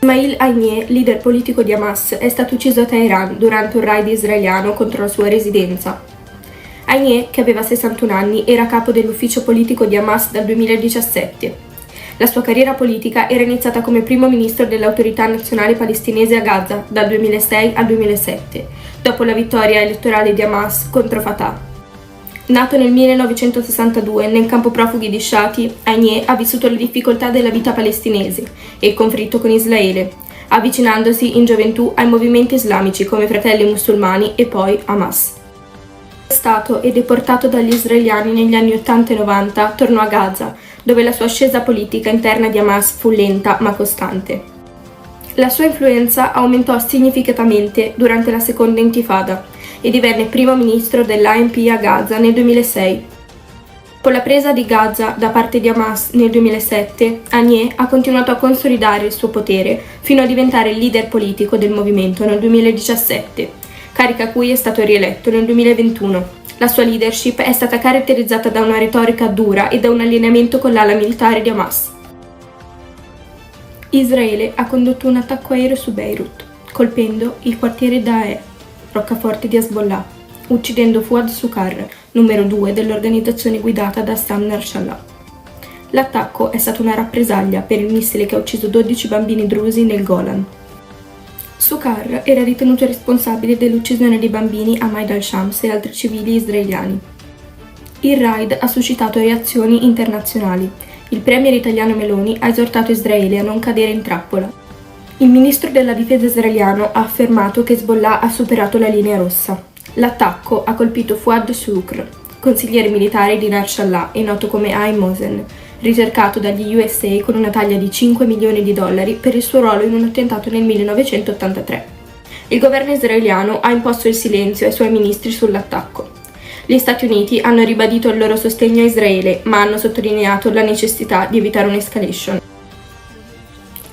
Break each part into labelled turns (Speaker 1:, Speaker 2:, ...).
Speaker 1: Ismail Haniyeh, leader politico di Hamas, è stato ucciso a Teheran durante un raid israeliano contro la sua residenza. Haniyeh, che aveva 61 anni, era capo dell'ufficio politico di Hamas dal 2017. La sua carriera politica era iniziata come primo ministro dell'Autorità Nazionale Palestinese a Gaza dal 2006 al 2007, dopo la vittoria elettorale di Hamas contro Fatah. Nato nel 1962 nel campo profughi di Shati, Haniyeh ha vissuto le difficoltà della vita palestinese e il conflitto con Israele, avvicinandosi in gioventù ai movimenti islamici come Fratelli Musulmani e poi Hamas. Arrestato e deportato dagli israeliani negli anni 80 e 90, tornò a Gaza, dove la sua ascesa politica interna di Hamas fu lenta ma costante. La sua influenza aumentò significativamente durante la seconda intifada e divenne primo ministro dell'ANP a Gaza nel 2006. Con la presa di Gaza da parte di Hamas nel 2007, Haniyeh ha continuato a consolidare il suo potere fino a diventare il leader politico del movimento nel 2017, carica a cui è stato rieletto nel 2021. La sua leadership è stata caratterizzata da una retorica dura e da un allineamento con l'ala militare di Hamas. Israele ha condotto un attacco aereo su Beirut, colpendo il quartiere Daeh, roccaforte di Hezbollah, uccidendo Fouad Shukar, numero 2 dell'organizzazione guidata da Sam Nasrallah. L'attacco è stato una rappresaglia per il missile che ha ucciso 12 bambini drusi nel Golan. Shukar era ritenuto responsabile dell'uccisione di bambini a Maid al-Shams e altri civili israeliani. Il raid ha suscitato reazioni internazionali. Il premier italiano Meloni ha esortato Israele a non cadere in trappola. Il ministro della difesa israeliano ha affermato che Hezbollah ha superato la linea rossa. L'attacco ha colpito Fouad Shukr, consigliere militare di Nasrallah e noto come Haim Mosen, ricercato dagli USA con una taglia di $5 milioni per il suo ruolo in un attentato nel 1983. Il governo israeliano ha imposto il silenzio ai suoi ministri sull'attacco. Gli Stati Uniti hanno ribadito il loro sostegno a Israele, ma hanno sottolineato la necessità di evitare un'escalation.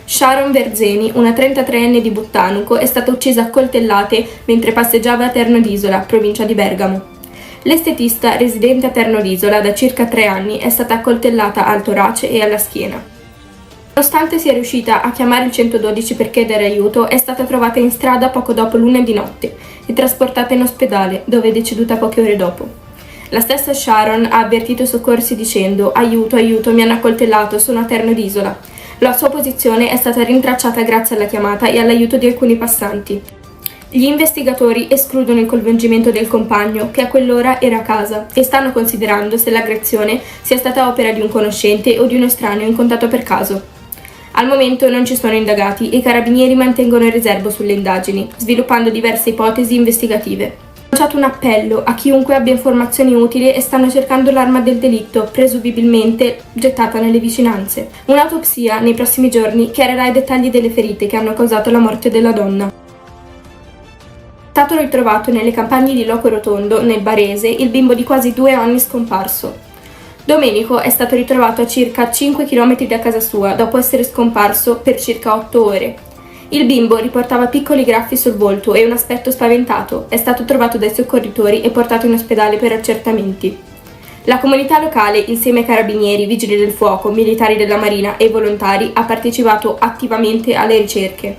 Speaker 1: Sharon Verzeni, una 33enne di Buttanuco, è stata uccisa a coltellate mentre passeggiava a Terno d'Isola, provincia di Bergamo. L'estetista, residente a Terno d'Isola da circa 3 anni, è stata accoltellata al torace e alla schiena. Nonostante sia riuscita a chiamare il 112 per chiedere aiuto, è stata trovata in strada poco dopo l'1 di notte e trasportata in ospedale, dove è deceduta poche ore dopo. La stessa Sharon ha avvertito i soccorsi dicendo «Aiuto, aiuto, mi hanno accoltellato, sono a Terno d'Isola». La sua posizione è stata rintracciata grazie alla chiamata e all'aiuto di alcuni passanti. Gli investigatori escludono il coinvolgimento del compagno, che a quell'ora era a casa, e stanno considerando se l'aggressione sia stata opera di un conoscente o di un estraneo incontrato per caso. Al momento non ci sono indagati e i carabinieri mantengono il riservo sulle indagini, sviluppando diverse ipotesi investigative. Hanno lanciato un appello a chiunque abbia informazioni utili e stanno cercando l'arma del delitto, presumibilmente gettata nelle vicinanze. Un'autopsia nei prossimi giorni chiarirà i dettagli delle ferite che hanno causato la morte della donna. È stato ritrovato nelle campagne di Loco Rotondo, nel Barese, il bimbo di quasi 2 anni scomparso. Domenico è stato ritrovato a circa 5 km da casa sua, dopo essere scomparso per circa 8 ore. Il bimbo riportava piccoli graffi sul volto e un aspetto spaventato. È stato trovato dai soccorritori e portato in ospedale per accertamenti. La comunità locale, insieme ai carabinieri, vigili del fuoco, militari della Marina e volontari, ha partecipato attivamente alle ricerche.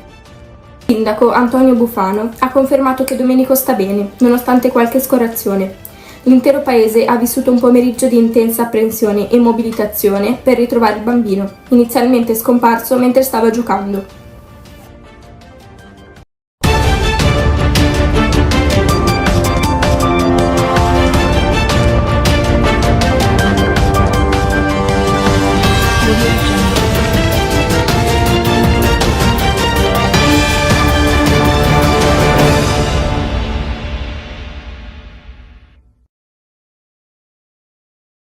Speaker 1: Il sindaco Antonio Bufano ha confermato che Domenico sta bene, nonostante qualche scorazione. L'intero paese ha vissuto un pomeriggio di intensa apprensione e mobilitazione per ritrovare il bambino, inizialmente scomparso mentre stava giocando.